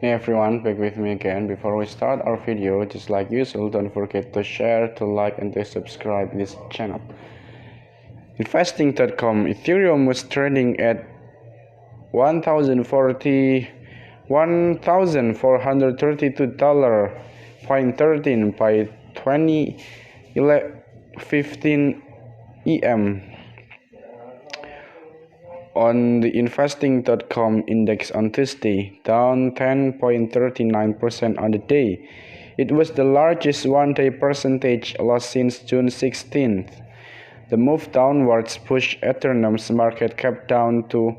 Hey everyone, back with me again. Before we start our video, just like usual, don't forget to share, to like, and to subscribe this channel. Investing.com, Ethereum was trading at $1,432.13 by 2015 EM. On the Investing.com index on Tuesday, down 10.39% on the day. It was the largest one-day percentage loss since June 16th. The move downwards pushed Ethereum's market cap down to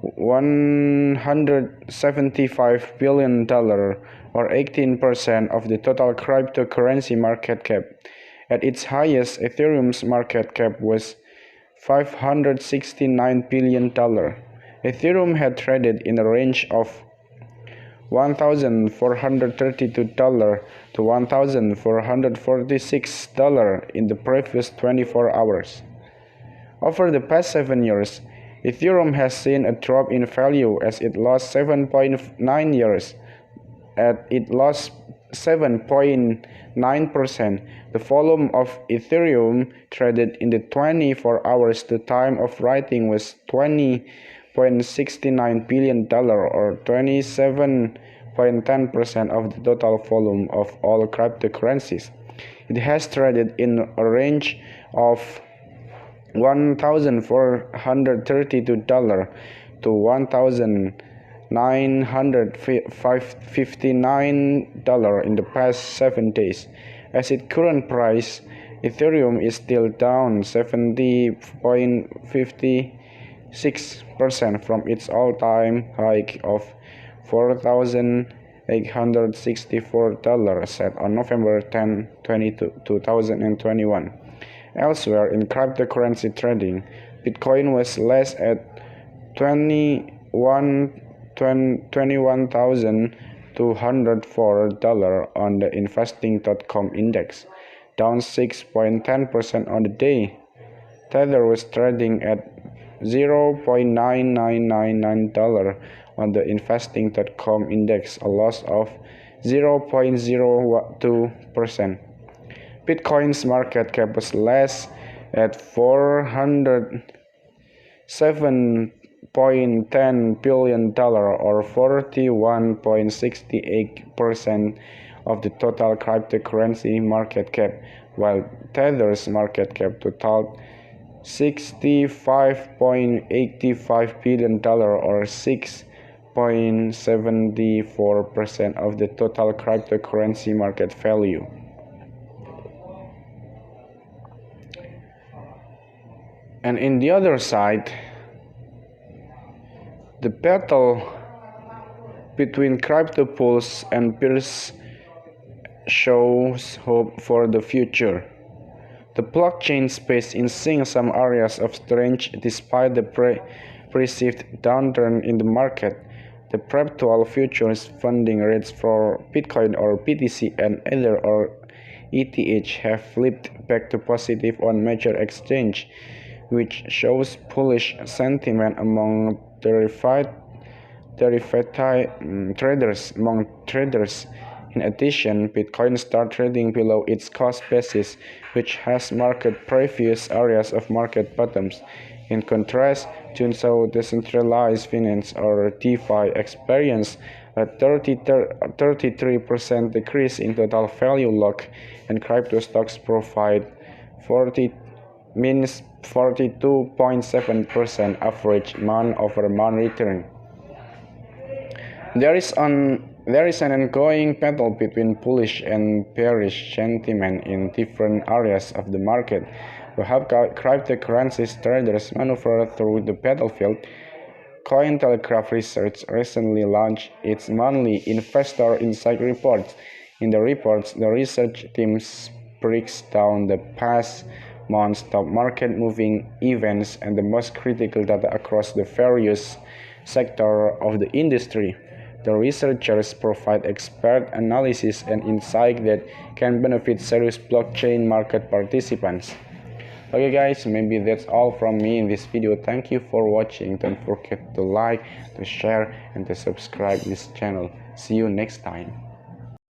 $175 billion, or 18% of the total cryptocurrency market cap. At its highest, Ethereum's market cap was $569 billion. Ethereum had traded in a range of $1,432 to $1,446 in the previous 24 hours. Over the past 7 years, Ethereum has seen a drop in value as it lost 7.9 years. It lost 7.9%. The volume of Ethereum traded in the 24 hours to time of writing was $20.69 billion, or 27.10% of the total volume of all cryptocurrencies. It has traded in a range of $1,432 to $1,959 in the past 7 days. At its current price, Ethereum is still down 70.56% from its all-time high of $4,864 set on November 10, 2021. Elsewhere in cryptocurrency trading, Bitcoin was less at $21,204 on the Investing.com index, down 6.10% on the day. Tether was trading at $0.9999 on the Investing.com index, a loss of 0.02%. Bitcoin's market cap was less at $407.10 billion, or 41.68% of the total cryptocurrency market cap, while Tether's market cap totaled $65.85 billion, or 6.74% of the total cryptocurrency market value. And in the other side, the battle between crypto pools and peers shows hope for the future. The blockchain space is seeing some areas of strength despite the perceived downturn in the market. The perpetual futures funding rates for Bitcoin or BTC and Ether or ETH have flipped back to positive on major exchange, which shows bullish sentiment among traders. In addition, Bitcoin started trading below its cost basis, which has marked previous areas of market bottoms. In contrast, June saw decentralized finance or DeFi experience a 33% decrease in total value lock, and crypto stocks provide 42.7% average month-over-month return. There is an ongoing battle between bullish and bearish sentiment in different areas of the market. To help cryptocurrency traders maneuver through the battlefield, Cointelegraph Research recently launched its monthly Investor Insight Report. In the reports, the research team breaks down the past month's top market moving events and the most critical data across the various sectors of the industry. The researchers provide expert analysis and insight that can benefit serious blockchain market participants. Okay guys, maybe that's all from me in this video. Thank you for watching. Don't forget to like, to share, and to subscribe this channel. See you next time.